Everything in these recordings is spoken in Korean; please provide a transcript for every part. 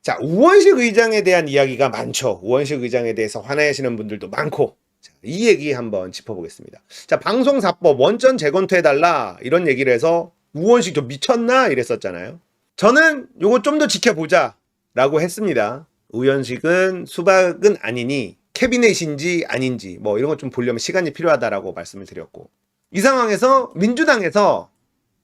자, 우원식 의장에 대한 이야기가 많죠. 우원식 의장에 대해서 화내시는 분들도 많고. 자, 이 얘기 한번 짚어보겠습니다. 자, 방송사법 원전 재검토해달라 이런 얘기를 해서 우원식 좀 미쳤나 이랬었잖아요. 저는 요거 좀 더 지켜보자 라고 했습니다. 우원식은 수박은 아니니 캐비넷인지 아닌지 뭐 이런 거 좀 보려면 시간이 필요하다라고 말씀을 드렸고, 이 상황에서 민주당에서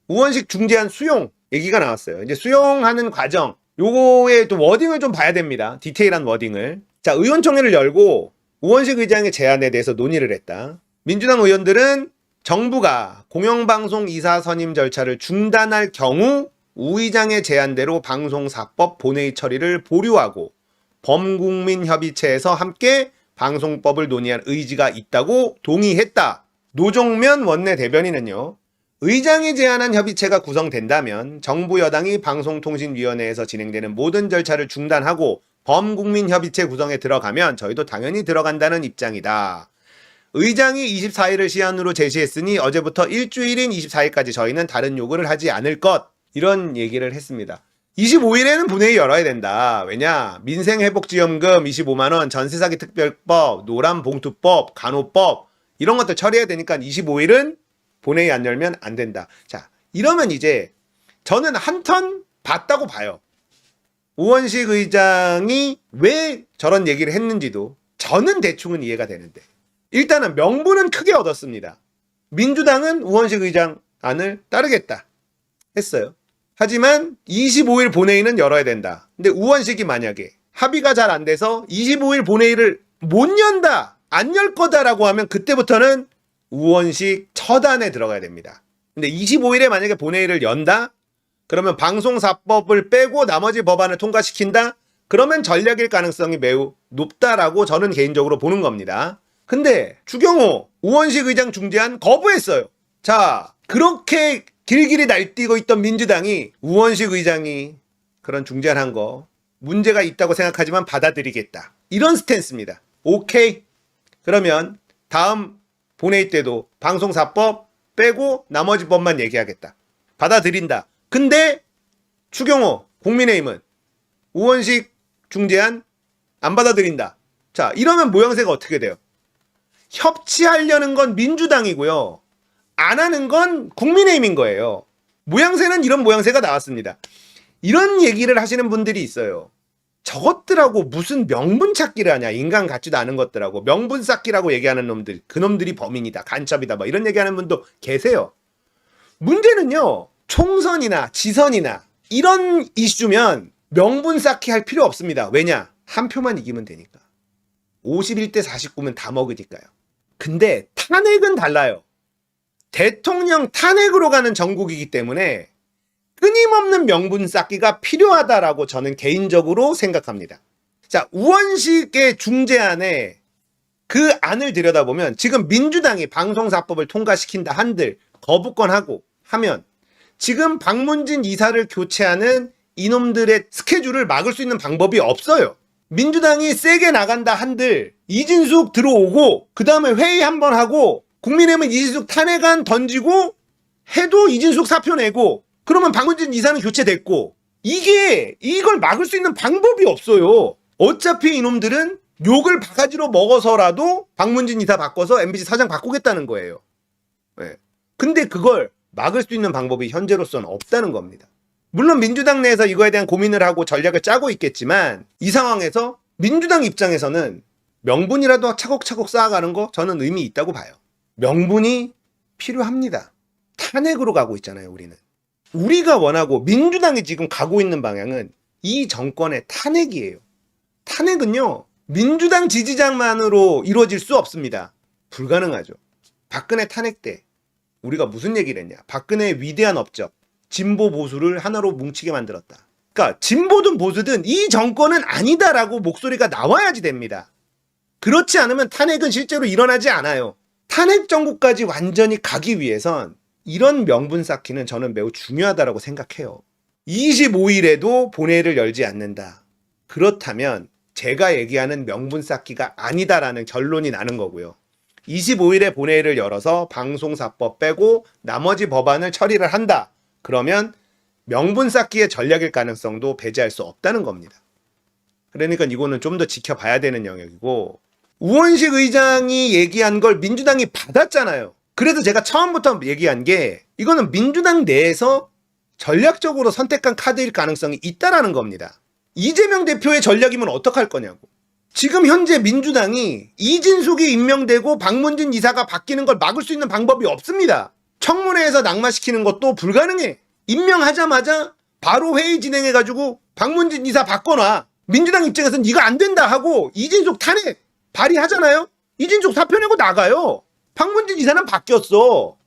우원식 중재안 수용 얘기가 나왔어요. 이제 수용하는 과정, 요거의 또 워딩을 좀 봐야 됩니다. 디테일한 워딩을. 자, 의원총회를 열고 우원식 의장의 제안에 대해서 논의를 했다. 민주당 의원들은 정부가 공영방송 이사 선임 절차를 중단할 경우 우 의장의 제안대로 방송사법 본회의 처리를 보류하고 범국민협의체에서 함께 방송법을 논의할 의지가 있다고 동의했다. 노종면 원내대변인은요, 의장이 제안한 협의체가 구성된다면 정부 여당이 방송통신위원회에서 진행되는 모든 절차를 중단하고 범국민협의체 구성에 들어가면 저희도 당연히 들어간다는 입장이다. 의장이 24일을 시한으로 제시했으니 어제부터 일주일인 24일까지 저희는 다른 요구를 하지 않을 것, 이런 얘기를 했습니다. 25일에는 본회의 열어야 된다. 왜냐? 민생회복지원금 25만원, 전세사기 특별법, 노란봉투법, 간호법 이런 것들 처리해야 되니까 25일은 본회의 안 열면 안 된다. 자, 이러면 이제 저는 한 턴 봤다고 봐요. 우원식 의장이 왜 저런 얘기를 했는지도 저는 대충은 이해가 되는데, 일단은 명분은 크게 얻었습니다. 민주당은 우원식 의장 안을 따르겠다 했어요. 하지만 25일 본회의는 열어야 된다. 근데 우원식이 만약에 합의가 잘 안 돼서 25일 본회의를 못 연다, 안 열 거다라고 하면 그때부터는 우원식 처단에 들어가야 됩니다. 근데 25일에 만약에 본회의를 연다? 그러면 방송사법을 빼고 나머지 법안을 통과시킨다? 그러면 전략일 가능성이 매우 높다라고 저는 개인적으로 보는 겁니다. 근데 추경호, 우원식 의장 중재안 거부했어요. 자, 그렇게 길길이 날뛰고 있던 민주당이 우원식 의장이 그런 중재안 한 거 문제가 있다고 생각하지만 받아들이겠다, 이런 스탠스입니다. 오케이, 그러면 다음 본회의 때도 방송사법 빼고 나머지 법만 얘기하겠다, 받아들인다. 근데 추경호, 국민의힘은 우원식 중재안 안 받아들인다. 자, 이러면 모양새가 어떻게 돼요? 협치하려는 건 민주당이고요, 안 하는 건 국민의힘인 거예요. 모양새는 이런 모양새가 나왔습니다. 이런 얘기를 하시는 분들이 있어요. 저것들하고 무슨 명분 찾기를 하냐, 인간 같지도 않은 것들하고 명분 쌓기라고 얘기하는 놈들, 그놈들이 범인이다, 간첩이다, 뭐 이런 얘기하는 분도 계세요. 문제는요, 총선이나 지선이나 이런 이슈면 명분 쌓기 할 필요 없습니다. 왜냐? 한 표만 이기면 되니까. 51대 49면 다 먹으니까요. 근데 탄핵은 달라요. 대통령 탄핵으로 가는 전국이기 때문에 끊임없는 명분 쌓기가 필요하다라고 저는 개인적으로 생각합니다. 자, 우원식의 중재안에 그 안을 들여다보면 지금 민주당이 방송사법을 통과시킨다 한들 거부권하고 하면 지금 박문진 이사를 교체하는 이놈들의 스케줄을 막을 수 있는 방법이 없어요. 민주당이 세게 나간다 한들 이진숙 들어오고 그 다음에 회의 한번 하고 국민의힘은 이진숙 탄핵안 던지고 해도 이진숙 사표 내고 그러면 박문진 이사는 교체됐고, 이걸 막을 수 있는 방법이 없어요. 어차피 이놈들은 욕을 바가지로 먹어서라도 박문진 이사 바꿔서 MBC 사장 바꾸겠다는 거예요. 네. 근데 그걸 막을 수 있는 방법이 현재로서는 없다는 겁니다. 물론 민주당 내에서 이거에 대한 고민을 하고 전략을 짜고 있겠지만 이 상황에서 민주당 입장에서는 명분이라도 차곡차곡 쌓아가는 거 저는 의미 있다고 봐요. 명분이 필요합니다. 탄핵으로 가고 있잖아요, 우리는. 우리가 원하고 민주당이 지금 가고 있는 방향은 이 정권의 탄핵이에요. 탄핵은요, 민주당 지지자만으로 이루어질 수 없습니다. 불가능하죠. 박근혜 탄핵 때 우리가 무슨 얘기를 했냐? 박근혜의 위대한 업적, 진보 보수를 하나로 뭉치게 만들었다. 그러니까 진보든 보수든 이 정권은 아니다라고 목소리가 나와야지 됩니다. 그렇지 않으면 탄핵은 실제로 일어나지 않아요. 탄핵 정국까지 완전히 가기 위해선 이런 명분 쌓기는 저는 매우 중요하다고 생각해요. 25일에도 본회의를 열지 않는다. 그렇다면 제가 얘기하는 명분 쌓기가 아니다라는 결론이 나는 거고요. 25일에 본회의를 열어서 방송사법 빼고 나머지 법안을 처리를 한다. 그러면 명분 쌓기의 전략일 가능성도 배제할 수 없다는 겁니다. 그러니까 이거는 좀 더 지켜봐야 되는 영역이고, 우원식 의장이 얘기한 걸 민주당이 받았잖아요. 그래서 제가 처음부터 얘기한 게 이거는 민주당 내에서 전략적으로 선택한 카드일 가능성이 있다라는 겁니다. 이재명 대표의 전략이면 어떡할 거냐고. 지금 현재 민주당이 이진숙이 임명되고 박문진 이사가 바뀌는 걸 막을 수 있는 방법이 없습니다. 청문회에서 낙마시키는 것도 불가능해. 임명하자마자 바로 회의 진행해가지고 박문진 이사 바꿔놔. 민주당 입장에서는 이거 안 된다 하고 이진숙 탄핵 발의하잖아요. 이진숙 사표 내고 나가요. 박문진 이사는 바뀌었어.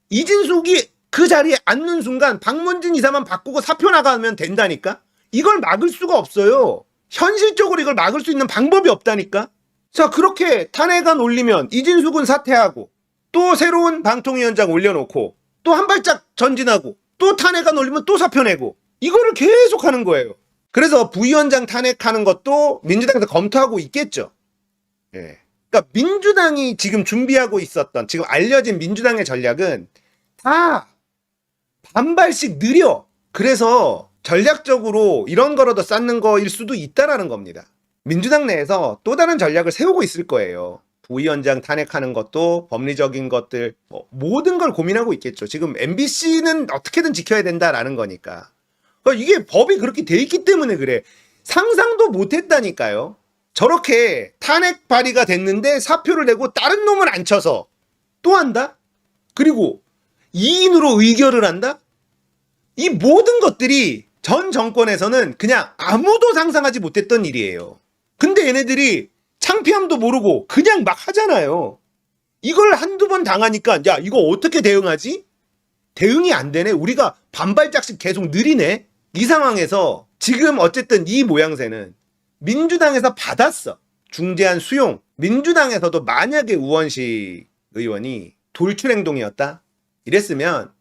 이진숙이 그 자리에 앉는 순간 박문진 이사만 바꾸고 사표 나가면 된다니까. 이걸 막을 수가 없어요. 현실적으로 이걸 막을 수 있는 방법이 없다니까. 자, 그렇게 탄핵안 올리면 이진숙은 사퇴하고 또 새로운 방통위원장 올려놓고 또 한 발짝 전진하고 또 탄핵안 올리면 또 사표 내고 이거를 계속 하는 거예요. 그래서 부위원장 탄핵하는 것도 민주당에서 검토하고 있겠죠. 예. 그러니까 민주당이 지금 준비하고 있었던, 지금 알려진 민주당의 전략은 다 반발씩 느려. 그래서 전략적으로 이런 거라도 쌓는 거일 수도 있다라는 겁니다. 민주당 내에서 또 다른 전략을 세우고 있을 거예요. 부위원장 탄핵하는 것도 법리적인 것들 모든 걸 고민하고 있겠죠. 지금 MBC는 어떻게든 지켜야 된다라는 거니까. 이게 법이 그렇게 돼 있기 때문에 그래. 상상도 못했다니까요. 저렇게 탄핵 발의가 됐는데 사표를 내고 다른 놈을 안 쳐서 또 한다? 그리고 2인으로 의결을 한다? 이 모든 것들이 전 정권에서는 그냥 아무도 상상하지 못했던 일이에요. 근데 얘네들이 창피함도 모르고 그냥 막 하잖아요. 이걸 한두 번 당하니까 야, 이거 어떻게 대응하지? 대응이 안 되네. 우리가 반발짝씩 계속 느리네. 이 상황에서 지금 어쨌든 이 모양새는 민주당에서 받았어. 중재안 수용. 민주당에서도 만약에 우원식 의원이 돌출행동이었다? 이랬으면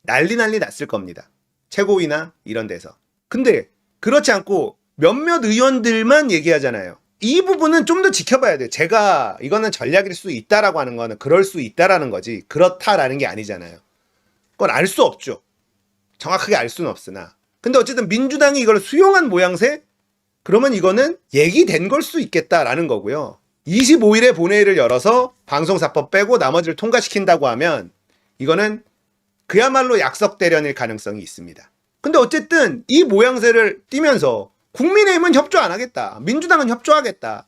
난리 났을 겁니다. 최고위나 이런 데서. 근데 그렇지 않고 몇몇 의원들만 얘기하잖아요. 이 부분은 좀 더 지켜봐야 돼요. 제가 이거는 전략일 수 있다라고 하는 거는 그럴 수 있다라는 거지 그렇다라는 게 아니잖아요. 그건 알 수 없죠. 정확하게 알 수는 없으나. 근데 어쨌든 민주당이 이걸 수용한 모양새? 그러면 이거는 얘기된 걸 수 있겠다라는 거고요. 25일에 본회의를 열어서 방송사법 빼고 나머지를 통과시킨다고 하면 이거는 그야말로 약속대련일 가능성이 있습니다. 근데 어쨌든 이 모양새를 띠면서 국민의힘은 협조 안 하겠다. 민주당은 협조하겠다.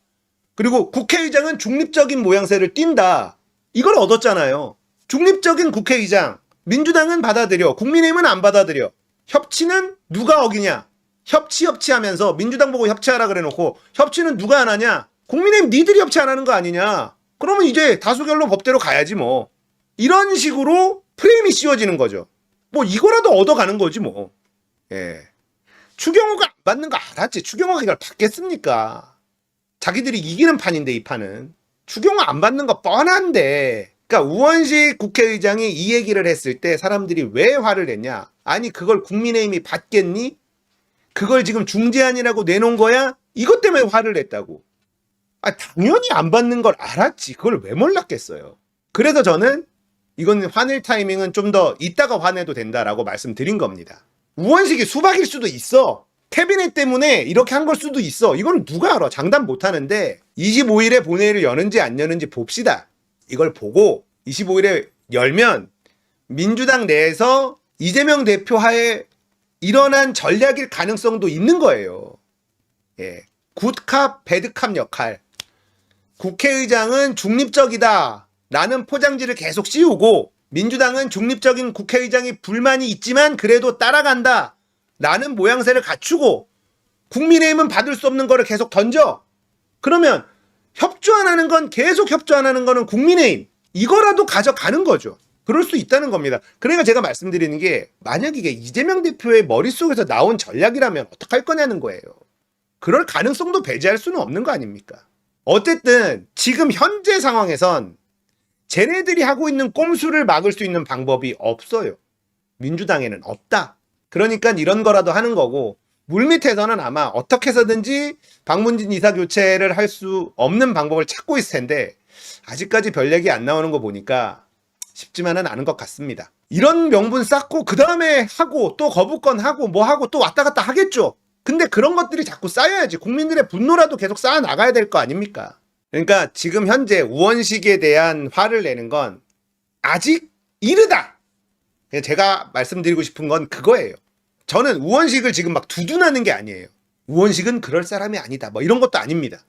그리고 국회의장은 중립적인 모양새를 띈다. 이걸 얻었잖아요. 중립적인 국회의장. 민주당은 받아들여. 국민의힘은 안 받아들여. 협치는 누가 어기냐? 협치 하면서 민주당 보고 협치하라 그래놓고 협치는 누가 안 하냐? 국민의힘 니들이 협치 안 하는 거 아니냐? 그러면 이제 다수결로 법대로 가야지 뭐. 이런 식으로 프레임이 씌워지는 거죠. 뭐 이거라도 얻어가는 거지 뭐. 예. 추경호가 안 받는 거 알았지. 추경호가 이걸 받겠습니까? 자기들이 이기는 판인데 이 판은. 추경호 안 받는 거 뻔한데. 그러니까 우원식 국회의장이 이 얘기를 했을 때 사람들이 왜 화를 냈냐? 아니 그걸 국민의힘이 받겠니? 그걸 지금 중재안이라고 내놓은 거야? 이것 때문에 화를 냈다고. 아 당연히 안 받는 걸 알았지. 그걸 왜 몰랐겠어요. 그래서 저는 이건 화낼 타이밍은 좀 더 이따가 화내도 된다라고 말씀드린 겁니다. 우원식이 수박일 수도 있어. 캐비넷 때문에 이렇게 한 걸 수도 있어. 이거는 누가 알아. 장담 못하는데 25일에 본회의를 여는지 안 여는지 봅시다. 이걸 보고 25일에 열면 민주당 내에서 이재명 대표 하에 일어난 전략일 가능성도 있는 거예요. 예. 굿캅, 배드캅 역할. 국회의장은 중립적이다 라는 포장지를 계속 씌우고 민주당은 중립적인 국회의장이 불만이 있지만 그래도 따라간다 라는 모양새를 갖추고 국민의힘은 받을 수 없는 거를 계속 던져. 그러면 협조 안 하는 건 계속 협조 안 하는 거는 국민의힘. 이거라도 가져가는 거죠. 그럴 수 있다는 겁니다. 그러니까 제가 말씀드리는 게 만약 이게 이재명 대표의 머릿속에서 나온 전략이라면 어떡할 거냐는 거예요. 그럴 가능성도 배제할 수는 없는 거 아닙니까? 어쨌든 지금 현재 상황에선 쟤네들이 하고 있는 꼼수를 막을 수 있는 방법이 없어요. 민주당에는 없다. 그러니까 이런 거라도 하는 거고 물밑에서는 아마 어떻게 해서든지 박문진 이사 교체를 할 수 없는 방법을 찾고 있을 텐데 아직까지 별 얘기 안 나오는 거 보니까 쉽지만은 않은 것 같습니다. 이런 명분 쌓고 그 다음에 하고 또 거부권 하고 뭐 하고 또 왔다 갔다 하겠죠. 근데 그런 것들이 자꾸 쌓여야지 국민들의 분노라도 계속 쌓아 나가야 될 거 아닙니까? 그러니까 지금 현재 우원식에 대한 화를 내는 건 아직 이르다. 그냥 제가 말씀드리고 싶은 건 그거예요. 저는 우원식을 지금 막 두둔하는 게 아니에요. 우원식은 그럴 사람이 아니다. 뭐 이런 것도 아닙니다.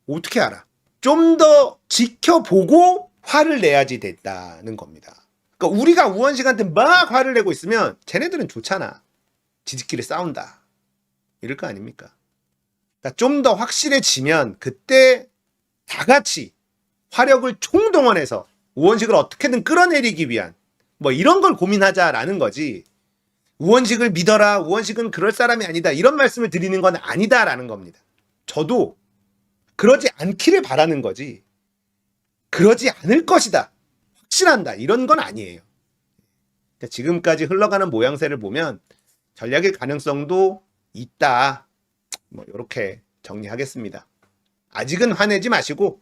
어떻게 알아? 좀 더 지켜보고 화를 내야지 됐다는 겁니다. 그러니까 우리가 우원식한테 막 화를 내고 있으면 쟤네들은 좋잖아. 지들끼리 싸운다. 이럴 거 아닙니까? 그러니까 좀 더 확실해지면 그때 다 같이 화력을 총동원해서 우원식을 어떻게든 끌어내리기 위한 뭐 이런 걸 고민하자라는 거지. 우원식을 믿어라. 우원식은 그럴 사람이 아니다. 이런 말씀을 드리는 건 아니다라는 겁니다. 저도 그러지 않기를 바라는 거지. 그러지 않을 것이다. 확신한다. 이런 건 아니에요. 지금까지 흘러가는 모양새를 보면 전략의 가능성도 있다. 뭐 이렇게 정리하겠습니다. 아직은 화내지 마시고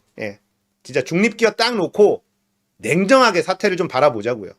진짜 중립기어 딱 놓고 냉정하게 사태를 좀 바라보자고요.